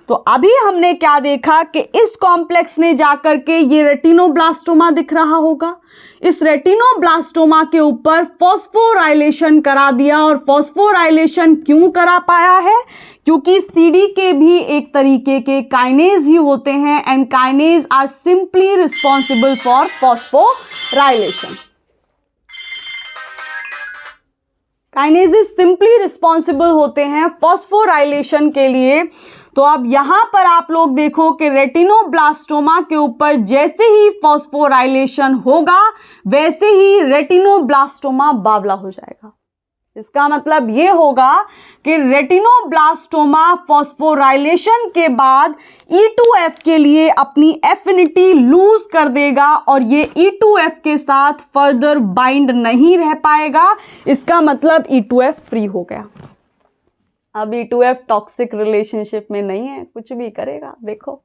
तो अभी हमने क्या देखा कि इस कॉम्प्लेक्स ने जाकर के ये रेटिनोब्लास्टोमा दिख रहा होगा, इस रेटिनोब्लास्टोमा के ऊपर फॉस्फोराइलेशन करा दिया। और फॉस्फोराइलेशन क्यों करा पाया है? क्योंकि CDK भी एक तरीके के काइनेज ही होते हैं, and kinase are simply responsible for phosphorylation. Kinases simply responsible होते हैं फॉस्फोराइलेशन के लिए। तो अब यहां पर आप लोग देखो कि रेटिनोब्लास्टोमा के ऊपर जैसे ही फॉस्फोराइलेशन होगा वैसे ही रेटिनोब्लास्टोमा बावला हो जाएगा। इसका मतलब ये होगा कि रेटिनोब्लास्टोमा फॉस्फोराइलेशन के बाद E2F के लिए अपनी एफिनिटी लूज कर देगा और ये E2F के साथ फर्दर बाइंड नहीं रह पाएगा। इसका मतलब E2F फ्री हो गया। अब E2F टॉक्सिक रिलेशनशिप में नहीं है, कुछ भी करेगा देखो।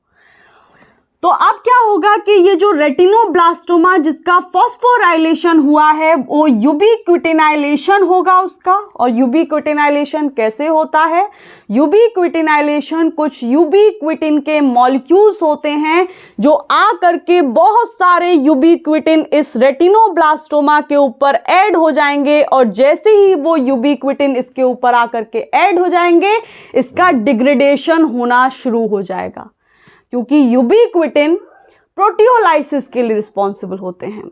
तो अब क्या होगा कि ये जो रेटिनोब्लास्टोमा जिसका फॉस्फोराइलेशन हुआ है वो यूबिक्विटिनाइलेशन होगा उसका। और यूबिक्विटिनाइलेशन कैसे होता है? यूबिक्विटिनाइलेशन कुछ यूबिक्विटिन के मॉलिक्यूल्स होते हैं जो आ करके बहुत सारे यूबिक्विटिन इस रेटिनोब्लास्टोमा के ऊपर ऐड हो जाएंगे, और जैसे ही वो यूबिक्विटिन इसके ऊपर आकर के ऐड हो जाएंगे इसका डिग्रेडेशन होना शुरू हो जाएगा, क्योंकि यूबिक्विटिन प्रोटियोलाइसिस के लिए रिस्पॉन्सिबल होते हैं।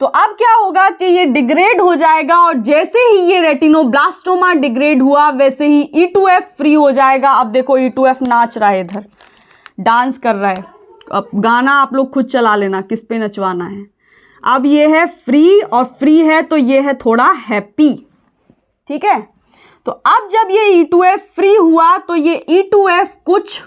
तो अब क्या होगा कि ये डिग्रेड हो जाएगा और जैसे ही ये रेटिनोब्लास्टोमा डिग्रेड हुआ वैसे ही E2F फ्री हो जाएगा। अब देखो E2F नाच रहा है, इधर डांस कर रहा है। अब गाना आप लोग खुद चला लेना किस पे नचवाना है। अब ये है फ्री और फ्री है तो ये है थोड़ा हैप्पी, ठीक है। तो अब जब ये E2F फ्री हुआ तो ये E2F कुछ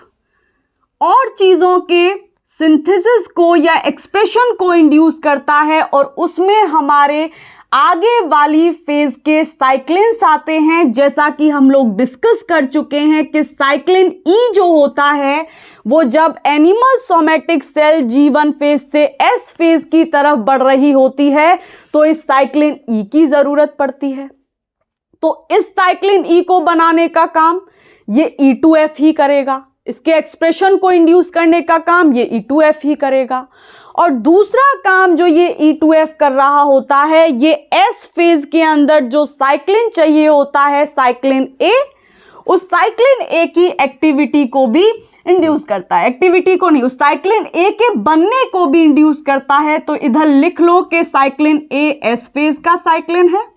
और चीज़ों के सिंथेसिस को या एक्सप्रेशन को इंड्यूस करता है और उसमें हमारे आगे वाली फेज के साइक्लिन्स आते हैं। जैसा कि हम लोग डिस्कस कर चुके हैं कि साइक्लिन ई जो होता है वो जब animal somatic cell G1 phase से S फेज की तरफ बढ़ रही होती है तो इस साइक्लिन ई की ज़रूरत पड़ती है। तो इस साइक्लिन ई को बनाने का काम ये E2F ही करेगा, इसके एक्सप्रेशन को इंड्यूस करने का काम ये E2F ही करेगा। और दूसरा काम जो ये E2F कर रहा होता है, ये S फेज के अंदर जो साइक्लिन चाहिए होता है साइक्लिन A, उस साइक्लिन A की एक्टिविटी को भी इंड्यूस करता है। एक्टिविटी को नहीं, उस साइक्लिन A के बनने को भी इंड्यूस करता है। तो इधर लिख लो कि साइक्लिन A S फेज का साइक्लिन है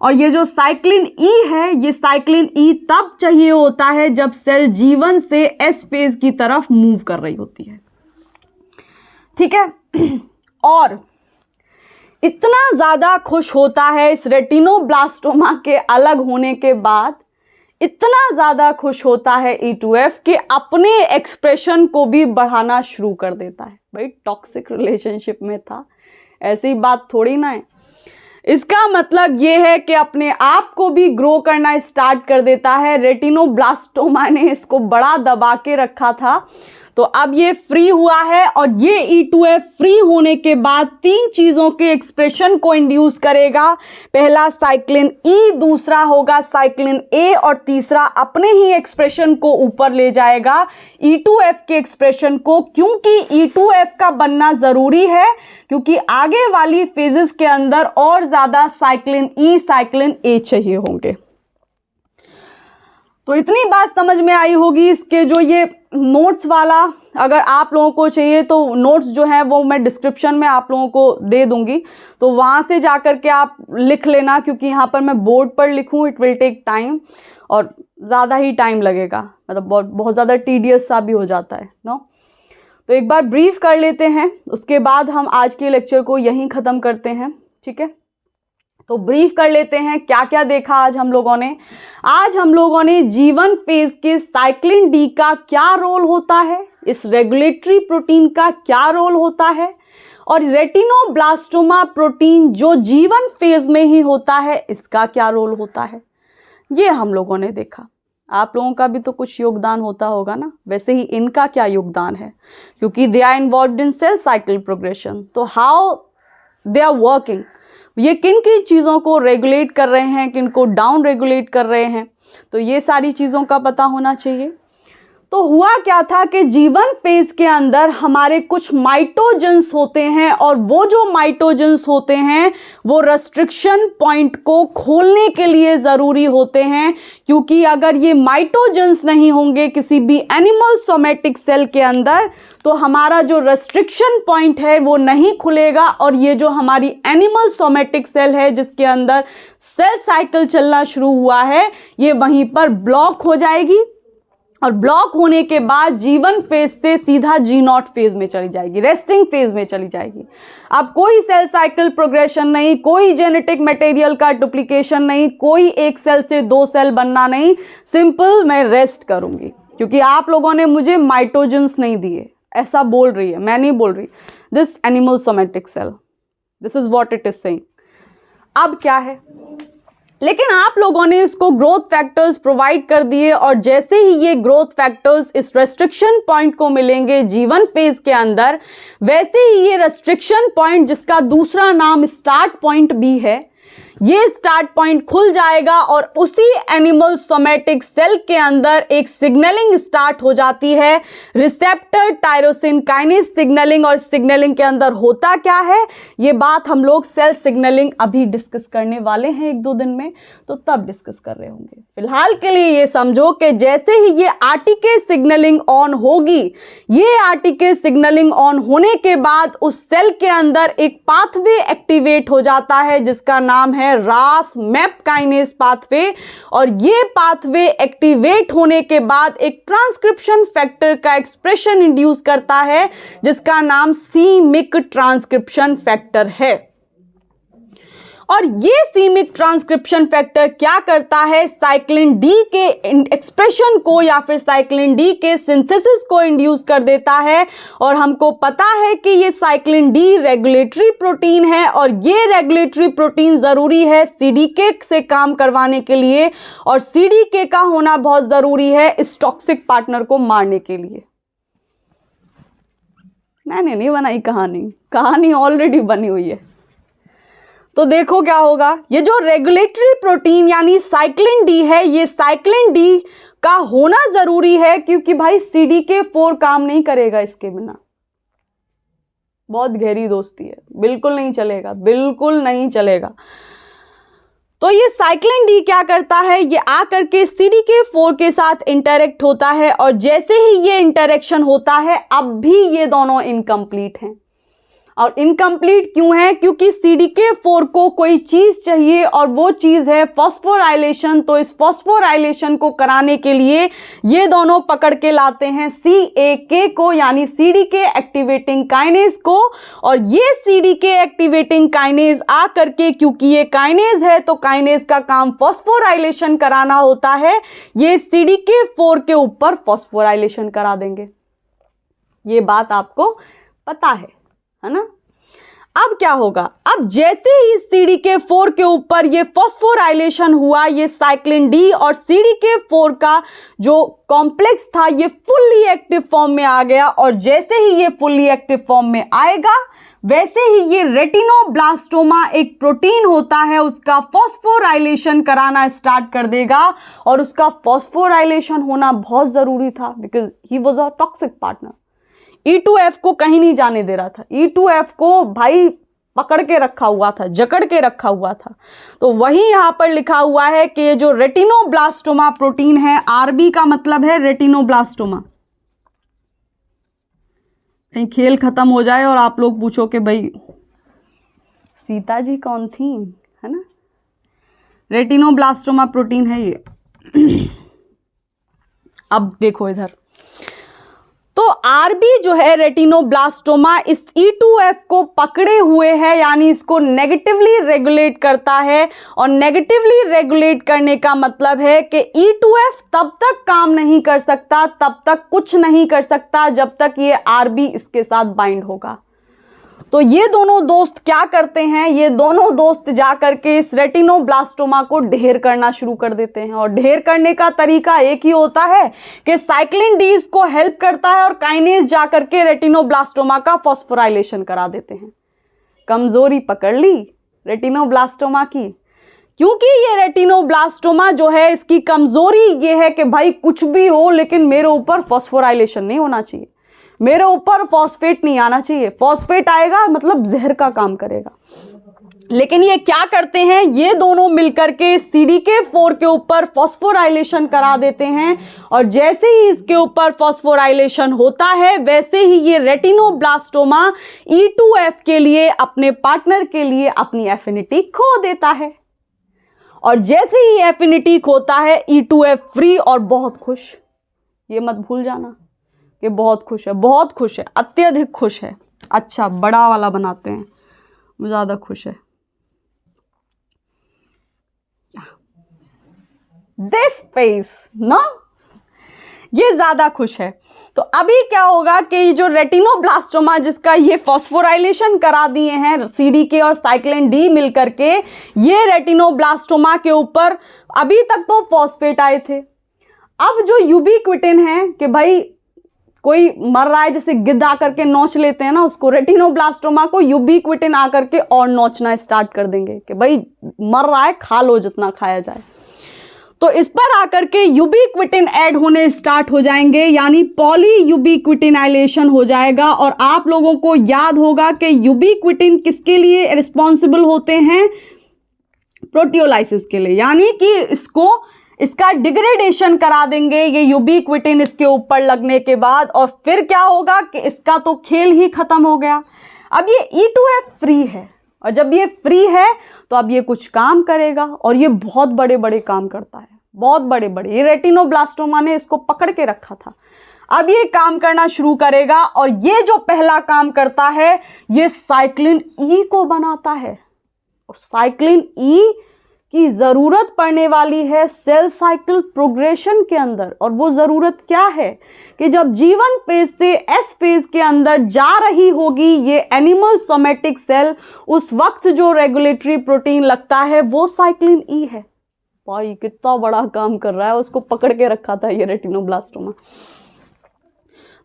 और ये जो साइक्लिन ई है ये साइक्लिन ई तब चाहिए होता है जब सेल G1 से S फेज की तरफ मूव कर रही होती है, ठीक है। और इतना ज़्यादा खुश होता है इस रेटिनोब्लास्टोमा के अलग होने के बाद, इतना ज़्यादा खुश होता है E2F कि अपने एक्सप्रेशन को भी बढ़ाना शुरू कर देता है। भाई टॉक्सिक रिलेशनशिप में था, ऐसी बात थोड़ी ना है। इसका मतलब ये है कि अपने आप को भी ग्रो करना स्टार्ट कर देता है। रेटिनोब्लास्टोमा ने इसको बड़ा दबा के रखा था, तो अब ये फ्री हुआ है और ये E2F फ्री होने के बाद तीन चीज़ों के एक्सप्रेशन को इंड्यूस करेगा। पहला साइक्लिन ई, दूसरा होगा साइक्लिन ए और तीसरा अपने ही एक्सप्रेशन को ऊपर ले जाएगा E2F के एक्सप्रेशन को, क्योंकि E2F का बनना ज़रूरी है क्योंकि आगे वाली फेजेस के अंदर और ज़्यादा साइक्लिन ई साइक्लिन ए चाहिए होंगे। तो इतनी बात समझ में आई होगी। इसके जो ये नोट्स वाला अगर आप लोगों को चाहिए तो नोट्स जो हैं वो मैं डिस्क्रिप्शन में आप लोगों को दे दूंगी, तो वहाँ से जा कर के आप लिख लेना, क्योंकि यहाँ पर मैं बोर्ड पर लिखूँ इट विल टेक टाइम और ज़्यादा ही टाइम लगेगा, मतलब बहुत ज़्यादा टीडियस सा भी हो जाता है नो। तो एक बार ब्रीफ कर लेते हैं, उसके बाद हम आज के लेक्चर को यहीं ख़त्म करते हैं, ठीक है। तो ब्रीफ कर लेते हैं क्या क्या देखा आज हम लोगों ने। आज हम लोगों ने G1 फेज के साइक्लिन डी का क्या रोल होता है, इस रेगुलेटरी प्रोटीन का क्या रोल होता है, और रेटिनोब्लास्टोमा प्रोटीन जो G1 फेज में ही होता है इसका क्या रोल होता है, ये हम लोगों ने देखा। आप लोगों का भी तो कुछ योगदान होता होगा ना, वैसे ही इनका क्या योगदान है, क्योंकि they are involved in cell cycle progression. तो हाउ दे आर वर्किंग, ये किन किन चीज़ों को रेगुलेट कर रहे हैं, किन को डाउन रेगुलेट कर रहे हैं, तो ये सारी चीज़ों का पता होना चाहिए। तो हुआ क्या था कि G1 फेज के अंदर हमारे कुछ माइटोजेंस होते हैं और वो जो माइटोजेंस होते हैं वो रेस्ट्रिक्शन पॉइंट को खोलने के लिए ज़रूरी होते हैं, क्योंकि अगर ये माइटोजेंस नहीं होंगे किसी भी एनिमल सोमेटिक सेल के अंदर तो हमारा जो रेस्ट्रिक्शन पॉइंट है वो नहीं खुलेगा और ये जो हमारी एनिमल सोमेटिक सेल है जिसके अंदर सेल साइकिल चलना शुरू हुआ है ये वहीं पर ब्लॉक हो जाएगी और ब्लॉक होने के बाद G1 फेज से सीधा G0 फेज में चली जाएगी, रेस्टिंग फेज में चली जाएगी। अब कोई सेल साइकिल प्रोग्रेशन नहीं, कोई जेनेटिक मटेरियल का डुप्लीकेशन नहीं, कोई एक सेल से दो सेल बनना नहीं, सिंपल मैं रेस्ट करूंगी, क्योंकि आप लोगों ने मुझे माइटोजेंस नहीं दिए, ऐसा बोल रही है, मैं नहीं बोल रही। This animal somatic cell, this is what it is saying. अब क्या है, लेकिन आप लोगों ने इसको ग्रोथ फैक्टर्स प्रोवाइड कर दिए और जैसे ही ये ग्रोथ फैक्टर्स इस रेस्ट्रिक्शन पॉइंट को मिलेंगे G1 फेज के अंदर, वैसे ही ये रेस्ट्रिक्शन पॉइंट जिसका दूसरा नाम स्टार्ट पॉइंट भी है, ये स्टार्ट पॉइंट खुल जाएगा और उसी एनिमल सोमैटिक सेल के अंदर एक सिग्नलिंग स्टार्ट हो जाती है, रिसेप्टर टायरोसिन काइनेज सिग्नलिंग। और सिग्नलिंग के अंदर होता क्या है, ये बात हम लोग सेल सिग्नलिंग अभी डिस्कस करने वाले हैं 1-2 दिन में, तो तब डिस्कस कर रहे होंगे। फिलहाल के लिए ये समझो कि जैसे ही ये आरटीके सिग्नलिंग ऑन होगी, ये आरटीके सिग्नलिंग ऑन होने के बाद उस सेल के अंदर एक पाथवे एक्टिवेट हो जाता है जिसका नाम है रास मैप काइनेज पाथवे। और ये पाथवे एक्टिवेट होने के बाद एक ट्रांसक्रिप्शन फैक्टर का एक्सप्रेशन इंड्यूस करता है जिसका नाम c-Myc ट्रांसक्रिप्शन फैक्टर है। और ये c-Myc ट्रांसक्रिप्शन फैक्टर क्या करता है, साइक्लिन डी के एक्सप्रेशन को या फिर साइक्लिन डी के सिंथेसिस को इंड्यूस कर देता है। और हमको पता है कि ये साइक्लिन डी रेगुलेटरी प्रोटीन है और ये रेगुलेटरी प्रोटीन ज़रूरी है सीडीके से काम करवाने के लिए, और सीडीके का होना बहुत ज़रूरी है इस टॉक्सिक पार्टनर को मारने के लिए। मैंने नहीं बनाई कहानी ऑलरेडी बनी हुई है। तो देखो क्या होगा, ये जो रेगुलेटरी प्रोटीन यानी साइक्लिन डी है, ये साइक्लिन डी का होना जरूरी है क्योंकि भाई CDK4 काम नहीं करेगा इसके बिना। बहुत गहरी दोस्ती है, बिल्कुल नहीं चलेगा, बिल्कुल नहीं चलेगा। तो ये साइक्लिन डी क्या करता है, ये आकर के CDK4 के साथ इंटरेक्ट होता है और जैसे ही ये इंटरेक्शन होता है, अब भी ये दोनों इनकम्प्लीट हैं। और इनकम्प्लीट क्यों है, क्योंकि CDK4 को कोई चीज चाहिए और वो चीज है फॉस्फोराइलेशन। तो इस फॉस्फोराइलेशन को कराने के लिए ये दोनों पकड़ के लाते हैं CAK को यानी CDK एक्टिवेटिंग काइनेज को। और ये CDK एक्टिवेटिंग काइनेज आ करके, क्योंकि ये काइनेज है तो काइनेज का काम फॉस्फोराइलेशन कराना होता है, ये CDK4 के ऊपर फॉस्फोराइलेशन करा देंगे। ये बात आपको पता है ना। अब क्या होगा, अब जैसे ही CDK4 के ऊपर ये फॉस्फोराइलेशन हुआ, ये साइक्लिन डी और CDK4 का जो कॉम्प्लेक्स था ये फुल्ली एक्टिव फॉर्म में आ गया। और जैसे ही ये फुल्ली एक्टिव फॉर्म में आएगा, वैसे ही ये रेटिनोब्लास्टोमा एक प्रोटीन होता है, उसका फॉस्फोराइलेशन कराना स्टार्ट कर देगा। और उसका फॉस्फोराइलेशन होना बहुत जरूरी था because he was a toxic partner. E2F को कहीं नहीं जाने दे रहा था, E2F को भाई पकड़ के रखा हुआ था, जकड़ के रखा हुआ था। तो वही यहां पर लिखा हुआ है कि ये जो रेटिनोब्लास्टोमा प्रोटीन है, RB का मतलब है रेटिनोब्लास्टोमा। कहीं खेल खत्म हो जाए और आप लोग पूछो कि भाई सीता जी कौन थी, है ना। रेटिनोब्लास्टोमा प्रोटीन है ये। अब देखो इधर, तो RB जो है रेटिनोब्लास्टोमा इस E2F को पकड़े हुए है, यानी इसको नेगेटिवली रेगुलेट करता है। और नेगेटिवली रेगुलेट करने का मतलब है कि E2F तब तक काम नहीं कर सकता, तब तक कुछ नहीं कर सकता जब तक ये RB इसके साथ बाइंड होगा। तो ये दोनों दोस्त क्या करते हैं, ये दोनों दोस्त जाकर के इस रेटिनोब्लास्टोमा को ढेर करना शुरू कर देते हैं। और ढेर करने का तरीका एक ही होता है कि साइक्लिन डी इसको हेल्प करता है और काइनेज जाकर के रेटिनोब्लास्टोमा का फॉस्फोराइलेशन करा देते हैं। कमजोरी पकड़ ली रेटिनोब्लास्टोमा की, क्योंकि ये रेटिनोब्लास्टोमा जो है इसकी कमजोरी ये है कि भाई कुछ भी हो लेकिन मेरे ऊपर फॉस्फोराइलेशन नहीं होना चाहिए, मेरे ऊपर फॉस्फेट नहीं आना चाहिए। फॉस्फेट आएगा मतलब जहर का काम करेगा। लेकिन ये क्या करते हैं, ये दोनों मिलकर के CDK4 के ऊपर फॉस्फोराइलेशन करा देते हैं। और जैसे ही इसके ऊपर फॉस्फोराइलेशन होता है, वैसे ही ये रेटिनोब्लास्टोमा E2F के लिए, अपने पार्टनर के लिए अपनी एफिनिटी खो देता है। और जैसे ही एफिनिटी खोता है, E2F फ्री और बहुत खुश। ये मत भूल जाना कि बहुत खुश है, बहुत खुश है, अत्यधिक खुश है। अच्छा बड़ा वाला बनाते हैं, ज़्यादा खुश है। दिस फेस ना, ये ज़्यादा खुश है। तो अभी क्या होगा कि ये जो रेटिनोब्लास्टोमा जिसका ये फॉस्फोराइलेशन करा दिए हैं CDK और साइक्लिन डी मिलकर के, ये रेटिनोब्लास्टोमा के ऊपर अभी तक तो फॉस्फेट आए थे। अब जो यूबिक्विटिन है कि भाई कोई मर रहा है, जैसे गिद्ध आकर के नोच लेते हैं ना उसको, रेटिनोब्लास्टोमा को यूबिक्विटिन आकर के और नोचना स्टार्ट कर देंगे कि भाई मर रहा है, खा लो जितना खाया जाए। तो इस पर आकर के यूबिक्विटिन ऐड होने स्टार्ट हो जाएंगे, यानी पॉली यूबिक्विटिनाइलेशन हो जाएगा। और आप लोगों को याद होगा कि यूबिक्विटिन किसके लिए रिस्पॉन्सिबल होते हैं? प्रोटियोलाइसिस के लिए, यानी कि इसका डिग्रेडेशन करा देंगे ये यूबिक्विटिन इसके ऊपर लगने के बाद, और फिर क्या होगा कि इसका तो खेल ही खत्म हो गया। अब ये E2F फ्री है, और जब ये फ्री है तो अब ये कुछ काम करेगा, और ये बहुत बड़े बड़े काम करता है, बहुत बड़े बड़े। ये रेटिनोब्लास्टोमा ने इसको पकड़ के रखा था, अब ये काम करना शुरू करेगा। और ये जो पहला काम करता है, ये साइक्लिन E को बनाता है, और साइक्लिन E की ज़रूरत पड़ने वाली है सेल साइकिल प्रोग्रेशन के अंदर। और वो ज़रूरत क्या है कि जब जीवन फेज से एस फेज के अंदर जा रही होगी ये एनिमल सोमेटिक सेल, उस वक्त जो रेगुलेटरी प्रोटीन लगता है वो साइक्लिन E है। भाई कितना बड़ा काम कर रहा है, उसको पकड़ के रखा था ये रेटिनोब्लास्टोमा।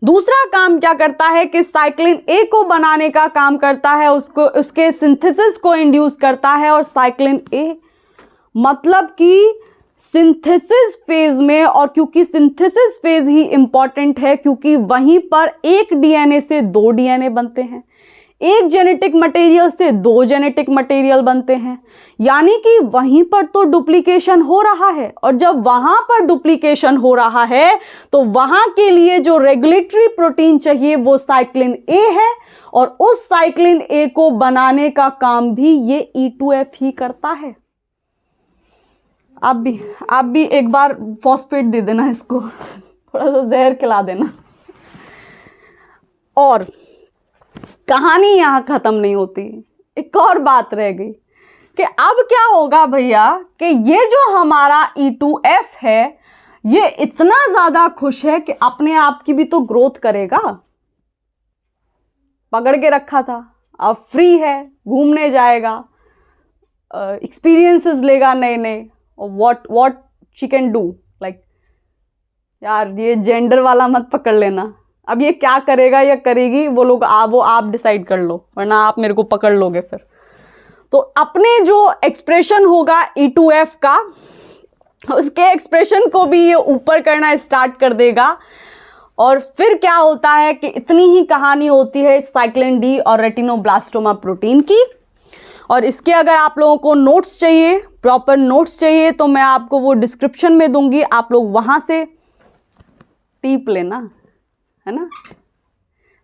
दूसरा काम क्या करता है कि साइक्लिन ए को बनाने का काम करता है, उसके सिंथेसिस को इंड्यूस करता है। और साइक्लिन ए मतलब कि सिंथेसिस फेज में, और क्योंकि सिंथेसिस फेज ही इंपॉर्टेंट है, क्योंकि वहीं पर एक डीएनए से 2 डीएनए बनते हैं, एक जेनेटिक मटेरियल से 2 जेनेटिक मटेरियल बनते हैं, यानी कि वहीं पर तो डुप्लीकेशन हो रहा है। और जब वहां पर डुप्लीकेशन हो रहा है तो वहां के लिए जो रेगुलेटरी प्रोटीन चाहिए वो साइक्लिन ए है, और उस साइक्लिन ए को बनाने का काम भी ये E2F ही करता है। आप भी एक बार फॉस्फेट दे देना इसको, थोड़ा सा जहर खिला देना। और कहानी यहाँ खत्म नहीं होती, एक और बात रह गई कि अब क्या होगा भैया कि ये जो हमारा E2F है ये इतना ज्यादा खुश है कि अपने आप की भी तो ग्रोथ करेगा। पकड़ के रखा था, अब फ्री है, घूमने जाएगा, एक्सपीरियंसेस लेगा नए नए। what she can do, like यार ये जेंडर वाला मत पकड़ लेना। अब ये क्या करेगा या करेगी वो आप डिसाइड कर लो, वरना आप मेरे को पकड़ लोगे फिर। तो अपने जो एक्सप्रेशन होगा E2F का, उसके एक्सप्रेशन को भी ये ऊपर करना स्टार्ट कर देगा। और फिर क्या होता है कि इतनी ही कहानी होती है साइक्लिन D और रेटिनोब्लास्टोमा प्रोटीन की। और इसके अगर आप लोगों को नोट्स चाहिए, प्रॉपर नोट्स चाहिए, तो मैं आपको वो डिस्क्रिप्शन में दूंगी, आप लोग वहाँ से टिप लेना, है ना,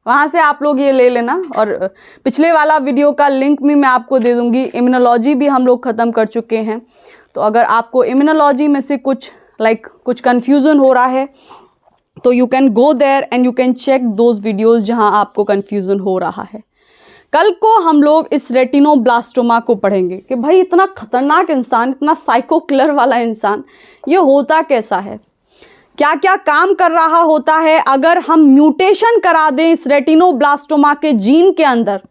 वहाँ से आप लोग ये ले लेना। और पिछले वाला वीडियो का लिंक भी मैं आपको दे दूंगी। इम्यूनोलॉजी भी हम लोग ख़त्म कर चुके हैं, तो अगर आपको इम्यूनोलॉजी में से कुछ कन्फ्यूज़न हो रहा है तो you can go there and you can check those videos जहाँ आपको कन्फ्यूज़न हो रहा है। कल को हम लोग इस रेटिनोब्लास्टोमा को पढ़ेंगे कि भाई इतना खतरनाक इंसान, इतना साइको किलर वाला इंसान, ये होता कैसा है, क्या क्या काम कर रहा होता है अगर हम म्यूटेशन करा दें इस रेटिनोब्लास्टोमा के जीन के अंदर।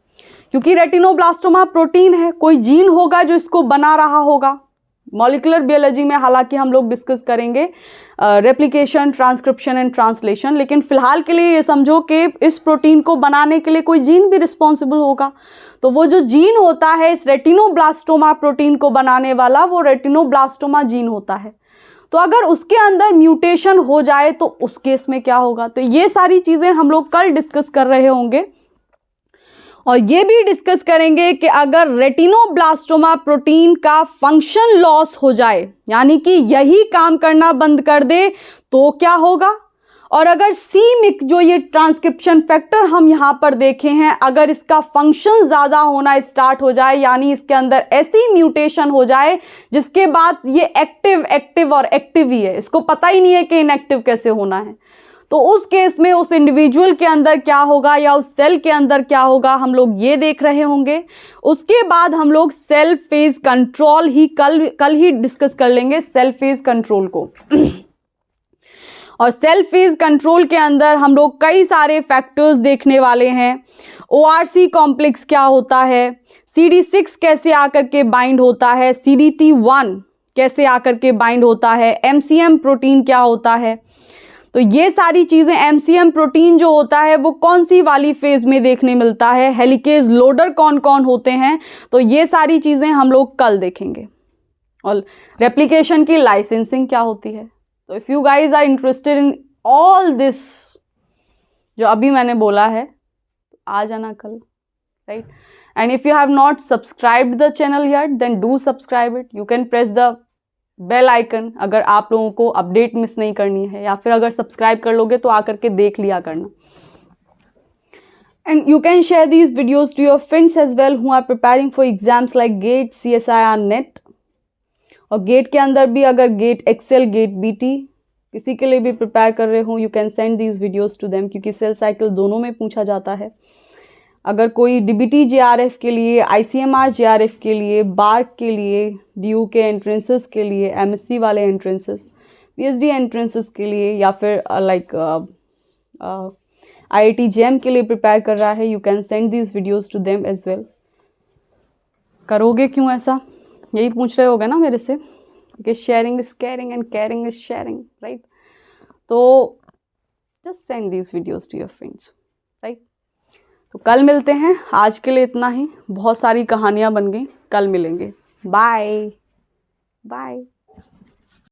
क्योंकि रेटिनोब्लास्टोमा प्रोटीन है, कोई जीन होगा जो इसको बना रहा होगा। मॉलिक्यूलर बायोलॉजी में हालांकि हम लोग डिस्कस करेंगे रेप्लिकेशन, ट्रांसक्रिप्शन एंड ट्रांसलेशन, लेकिन फिलहाल के लिए ये समझो कि इस प्रोटीन को बनाने के लिए कोई जीन भी रिस्पॉन्सिबल होगा। तो वो जो जीन होता है इस रेटिनोब्लास्टोमा प्रोटीन को बनाने वाला, वो रेटिनोब्लास्टोमा जीन होता है। तो अगर उसके अंदर म्यूटेशन हो जाए तो उस केस में क्या होगा, तो ये सारी चीज़ें हम लोग कल डिस्कस कर रहे होंगे। और ये भी डिस्कस करेंगे कि अगर रेटिनोब्लास्टोमा प्रोटीन का फंक्शन लॉस हो जाए, यानी कि यही काम करना बंद कर दे, तो क्या होगा। और अगर c-MYC जो ये ट्रांसक्रिप्शन फैक्टर हम यहाँ पर देखे हैं, अगर इसका फंक्शन ज़्यादा होना स्टार्ट हो जाए, यानी इसके अंदर ऐसी म्यूटेशन हो जाए जिसके बाद ये एक्टिव और एक्टिव ही है, इसको पता ही नहीं है कि इनएक्टिव कैसे होना है, तो उस केस में उस इंडिविजुअल के अंदर क्या होगा या उस सेल के अंदर क्या होगा, हम लोग ये देख रहे होंगे। उसके बाद हम लोग सेल फेज कंट्रोल ही कल ही डिस्कस कर लेंगे, सेल फेज कंट्रोल को। और सेल फेज कंट्रोल के अंदर हम लोग कई सारे फैक्टर्स देखने वाले हैं। ORC कॉम्प्लेक्स क्या होता है, CD6 कैसे आकर के बाइंड होता है, CDT1 कैसे आकर के बाइंड होता है, MCM प्रोटीन क्या होता है। तो ये सारी चीज़ें, एमसीएम प्रोटीन जो होता है वो कौन सी वाली फेज में देखने मिलता है, हेलिकेज लोडर कौन कौन होते हैं, तो ये सारी चीज़ें हम लोग कल देखेंगे। और रेप्लिकेशन की लाइसेंसिंग क्या होती है। तो if you guys are interested in all this जो अभी मैंने बोला है, तो आ जाना कल, right. And if you have not subscribed the channel yet, then do subscribe it. You can press the bell icon अगर आप लोगों को अपडेट मिस नहीं करनी है, या फिर अगर सब्सक्राइब कर लोगे तो आकर के देख लिया करना। And you can share these videos to your friends as well who are preparing for exams like GATE, CSIR, NET. और गेट के अंदर भी अगर गेट एक्सेल, गेट BT किसी के लिए भी प्रिपेयर कर रहे हो, you can send these videos to them, क्योंकि सेल साइकिल दोनों में पूछा जाता है। अगर कोई DBT JRF के लिए, ICMR JRF के लिए, बार्क के लिए, DU के एंट्रेंसेस के लिए, MSc वाले एंट्रेंसेस, PhD एंट्रेंसेस के लिए, या फिर लाइक IIT JAM के लिए प्रिपेयर कर रहा है, you can send these videos to them as well. करोगे क्यों ऐसा, यही पूछ रहे होगे ना मेरे से, कि sharing is caring and caring is sharing, right. तो just send these videos to your friends, right. तो कल मिलते हैं, आज के लिए इतना ही। बहुत सारी कहानियाँ बन गई, कल मिलेंगे। Bye bye.